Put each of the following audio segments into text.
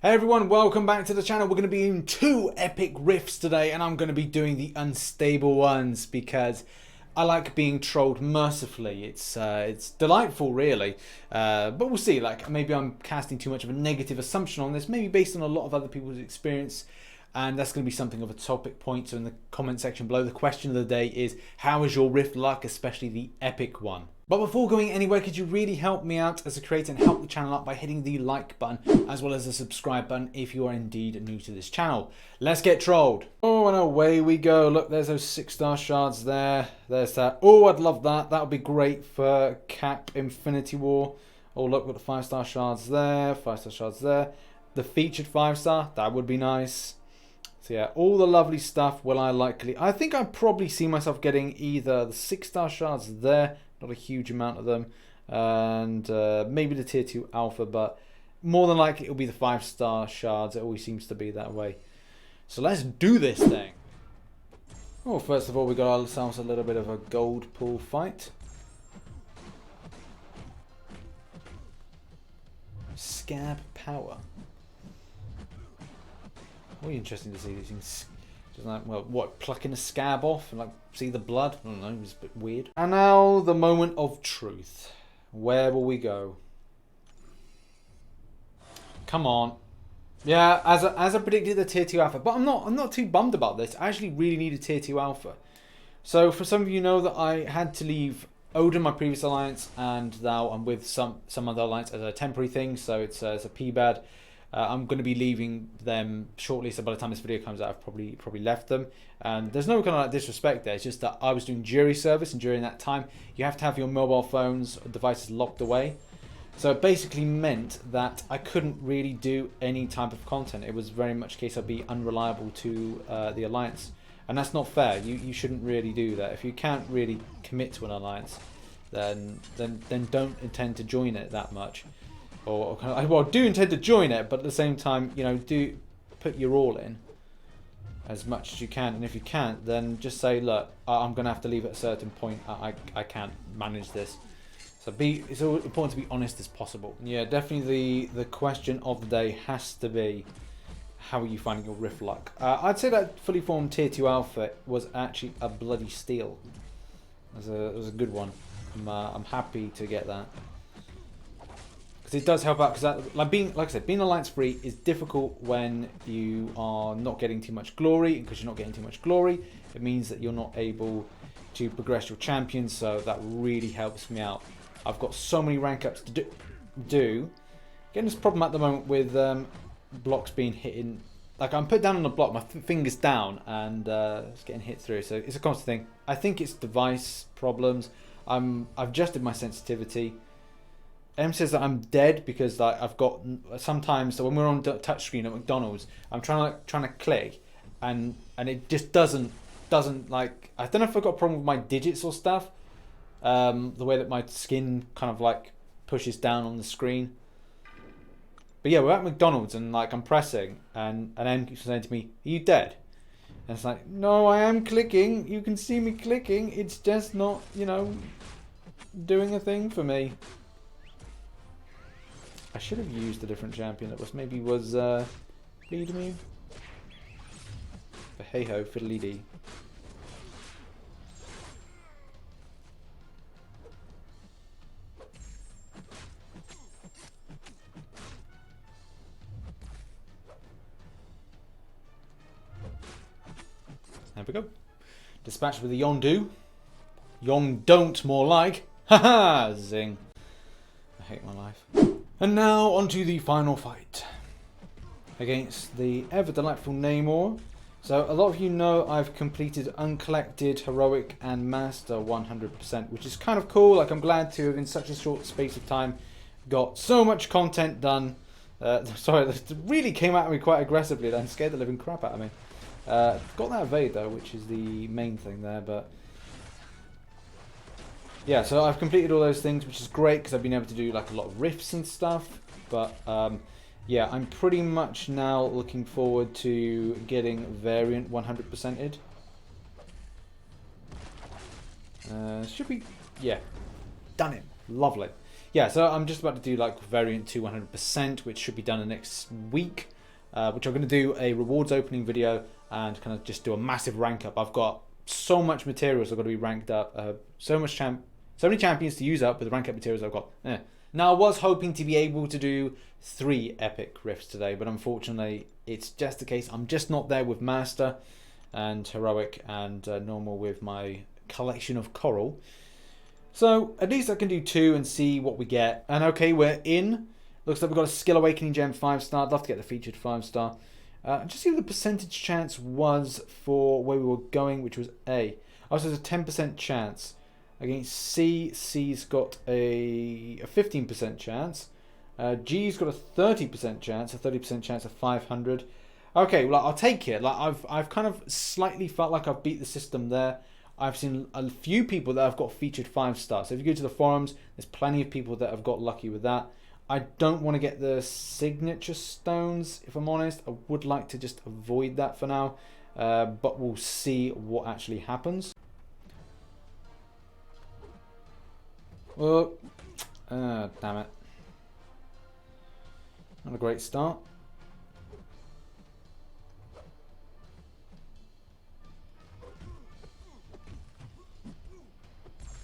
Hey everyone, welcome back to the channel. We're going to be in 2 epic rifts today, and I'm going to be doing the unstable ones because I like being trolled mercifully. It's delightful, really. But we'll see. Like, maybe I'm casting too much of a negative assumption on this, maybe based on a lot of other people's experience. And that's going to be something of a topic point. So in the comment section below, the question of the day is, how is your rift luck, especially the epic one? But before going anywhere, could you really help me out as a creator and help the channel out by hitting the like button as well as the subscribe button if you are indeed new to this channel. Let's get trolled. Oh, and away we go. Look, there's those 6-star shards there. There's that. Oh, I'd love that. That would be great for Cap Infinity War. Oh, look, we've got the 5-star shards there. 5-star shards there. The featured 5-star, that would be nice. So yeah, all the lovely stuff. I think I'd probably see myself getting either the 6-star shards there, not a huge amount of them, and maybe the tier 2 alpha, but more than likely it'll be the 5-star shards. It always seems to be that way. So let's do this thing. Oh, first of all, we got ourselves a little bit of a gold pool fight. Scab power. Really interesting to see these things. Just like, well, what, plucking a scab off and like see the blood? I don't know, it was a bit weird. And now the moment of truth. Where will we go? Come on. Yeah, as I predicted, the tier 2 alpha, but I'm not too bummed about this. I actually really need a tier 2 alpha. So for some of you know that I had to leave Odin, my previous alliance, and now I'm with some other alliance as a temporary thing. So it's a PBAD. I'm going to be leaving them shortly, so by the time this video comes out, I've probably left them. And there's no kind of like disrespect there. It's just that I was doing jury service, and during that time, you have to have your mobile phones or devices locked away. So it basically meant that I couldn't really do any type of content. It was very much a case of being unreliable to the alliance, and that's not fair. You shouldn't really do that. If you can't really commit to an alliance, then don't intend to join it that much. Or well, do intend to join it, but at the same time, you know, do put your all in as much as you can. And if you can't, then just say, look, I'm going to have to leave at a certain point. I can't manage this. So it's important to be honest as possible. Yeah, definitely the question of the day has to be, how are you finding your rift luck? I'd say that fully formed tier 2 alpha was actually a bloody steal. It was a good one. I'm happy to get that. It does help out because, like I said, being alliance free is difficult when you are not getting too much glory. And because you're not getting too much glory, it means that you're not able to progress your champions. So that really helps me out. I've got so many rank ups to do. Getting this problem at the moment with blocks being hit in. Like, I'm put down on the block, my finger's down, and it's getting hit through. So it's a constant thing. I think it's device problems. I've adjusted my sensitivity. M says that I'm dead because like I've got sometimes, so when we're on touchscreen at McDonald's, I'm trying to click, and it just doesn't like, I don't know if I've got a problem with my digits or stuff, the way that my skin kind of like pushes down on the screen. But yeah, we're at McDonald's and like I'm pressing, and M keeps saying to me, "Are you dead?" And it's like, no, I am clicking. You can see me clicking. It's just not, you know, doing a thing for me. I should have used a different champion that was bleed me. But hey ho, fiddly dee. There we go. Dispatched with a Yondu. Don't more like. Haha! Zing. I hate my life. And now onto the final fight against the ever delightful Namor. So a lot of you know I've completed Uncollected, Heroic and Master 100%, which is kind of cool. Like, I'm glad to have in such a short space of time got so much content done. Sorry, that really came at me quite aggressively. That scared the living crap out of me. Got that evade though, which is the main thing there, but yeah, so I've completed all those things, which is great because I've been able to do like a lot of rifts and stuff. But yeah, I'm pretty much now looking forward to getting Variant 100%ed. Should be, yeah, done it. Lovely. yeah, so I'm just about to do like variant 2 100%, which should be done the next week, which I'm going to do a rewards opening video and kind of just do a massive rank up. I've got so much materials I've got to be ranked up, so many champions to use up with the rank up materials I've got. Now I was hoping to be able to do 3 epic rifts today, but unfortunately it's just the case I'm just not there with Master and Heroic and Normal with my collection of coral. So at least I can do 2 and see what we get. And okay, we're in. Looks like we've got a Skill Awakening Gem 5-star. I'd love to get the featured 5-star. Just see what the percentage chance was for where we were going, which was A. Also, there's a 10% chance against C. C's got a 15% chance. G's got a 30% chance, a 30% chance of 500. Okay, well, I'll take it. Like I've kind of slightly felt like I've beat the system there. I've seen a few people that have got featured 5-stars. So if you go to the forums, there's plenty of people that have got lucky with that. I don't want to get the signature stones, if I'm honest. I would like to just avoid that for now. But we'll see what actually happens. Oh, damn it. Not a great start.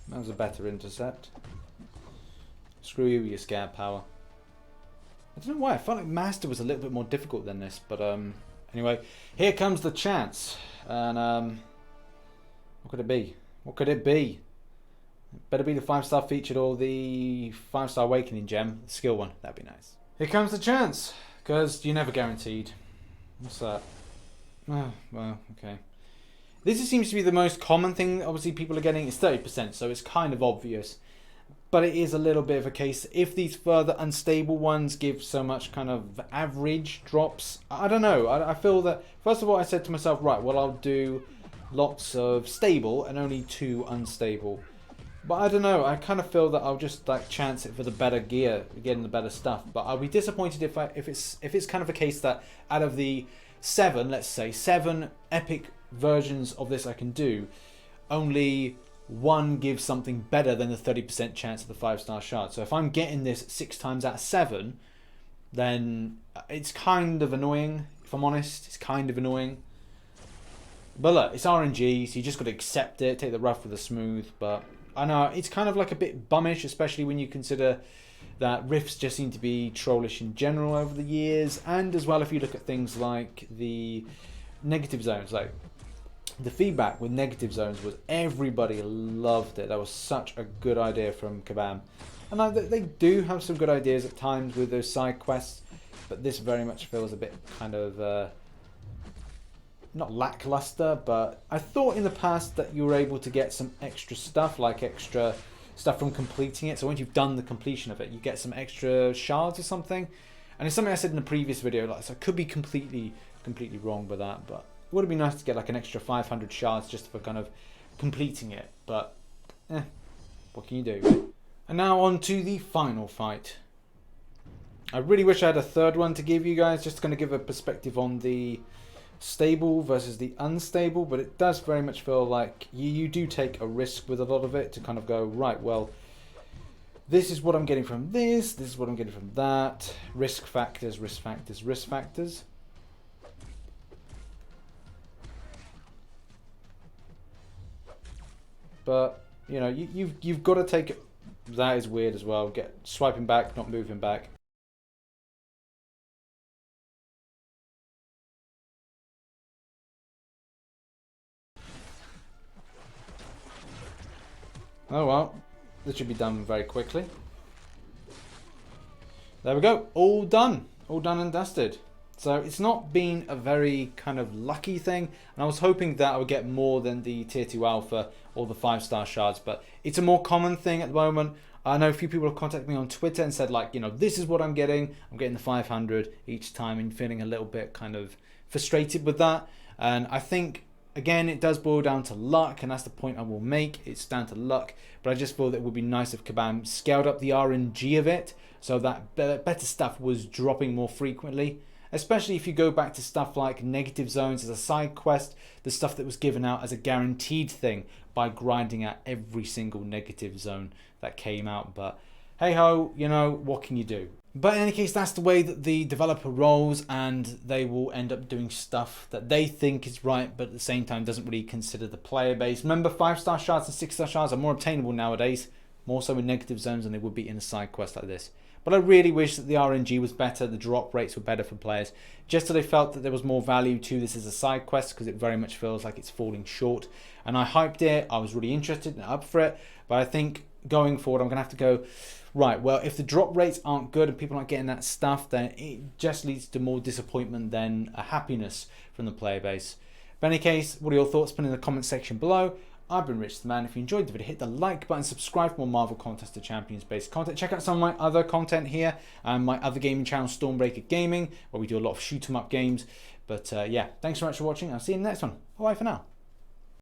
That was a better intercept. Screw you with your scared power. I don't know why, I felt like Master was a little bit more difficult than this, but anyway, here comes the chance. And what could it be? What could it be? It better be the 5-star featured or the 5-star Awakening Gem, the skill one, that'd be nice. Here comes the chance, because you're never guaranteed. What's that? Oh, well, okay. This seems to be the most common thing, obviously people are getting. It's 30%, so it's kind of obvious. But it is a little bit of a case, if these further unstable ones give so much kind of average drops, I don't know. I feel that, first of all, I said to myself, right, well, I'll do lots of stable and only 2 unstable. But I don't know, I kind of feel that I'll just like chance it for the better gear, getting the better stuff. But I'll be disappointed if it's kind of a case that out of the 7, let's say, 7 epic versions of this I can do, only 1 gives something better than the 30% chance of the 5-star shard. So if I'm getting this 6 times out of 7, then it's kind of annoying, if I'm honest. It's kind of annoying. But look, it's RNG, so you just got to accept it, take the rough with the smooth. But I know it's kind of like a bit bummish, especially when you consider that rifts just seem to be trollish in general over the years. And as well, if you look at things like the negative zones, like the feedback with negative zones was everybody loved it. That was such a good idea from Kabam. And they do have some good ideas at times with those side quests, but this very much feels a bit kind of not lackluster. But I thought in the past that you were able to get some extra stuff, like extra stuff from completing it. So once you've done the completion of it, you get some extra shards or something. And it's something I said in the previous video, like, so I could be completely wrong with that, but it would have been nice to get like an extra 500 shards just for kind of completing it. But what can you do? And now on to the final fight. I really wish I had a third one to give you guys, just going to give a perspective on the stable versus the unstable, but it does very much feel like you do take a risk with a lot of it to kind of go, right, well, this is what I'm getting from this is what I'm getting from that. Risk factors, risk factors, risk factors. But, you know, you've got to take it. That is weird as well. Get swiping back, not moving back. Oh well, this should be done very quickly. There we go, all done and dusted. So it's not been a very kind of lucky thing, and I was hoping that I would get more than the tier 2 alpha or the 5-star shards, but it's a more common thing at the moment. I know a few people have contacted me on Twitter and said, like, you know, this is what I'm getting the 500 each time, and feeling a little bit kind of frustrated with that. And I think, again, it does boil down to luck, and that's the point I will make. It's down to luck, but I just feel that it would be nice if Kabam scaled up the RNG of it so that better stuff was dropping more frequently. Especially if you go back to stuff like negative zones as a side quest, the stuff that was given out as a guaranteed thing by grinding out every single negative zone that came out. But hey ho, you know, what can you do? But in any case, that's the way that the developer rolls, and they will end up doing stuff that they think is right, but at the same time doesn't really consider the player base. Remember, 5-star shards and 6-star shards are more obtainable nowadays, more so in negative zones than they would be in a side quest like this. But I really wish that the RNG was better, the drop rates were better for players, just so they felt that there was more value to this as a side quest, because it very much feels like it's falling short. And I hyped it, I was really interested and up for it, but I think going forward I'm going to have to go, right, well, if the drop rates aren't good and people aren't getting that stuff, then it just leads to more disappointment than a happiness from the player base. But in any case, what are your thoughts? Put in the comment section below. I've been Rich the Man. If you enjoyed the video, hit the like button, subscribe for more Marvel Contest of Champions based content. Check out some of my other content here and my other gaming channel, Stormbreaker Gaming, where we do a lot of shoot 'em up games. But yeah, thanks so much for watching. I'll see you in the next one. Bye for now.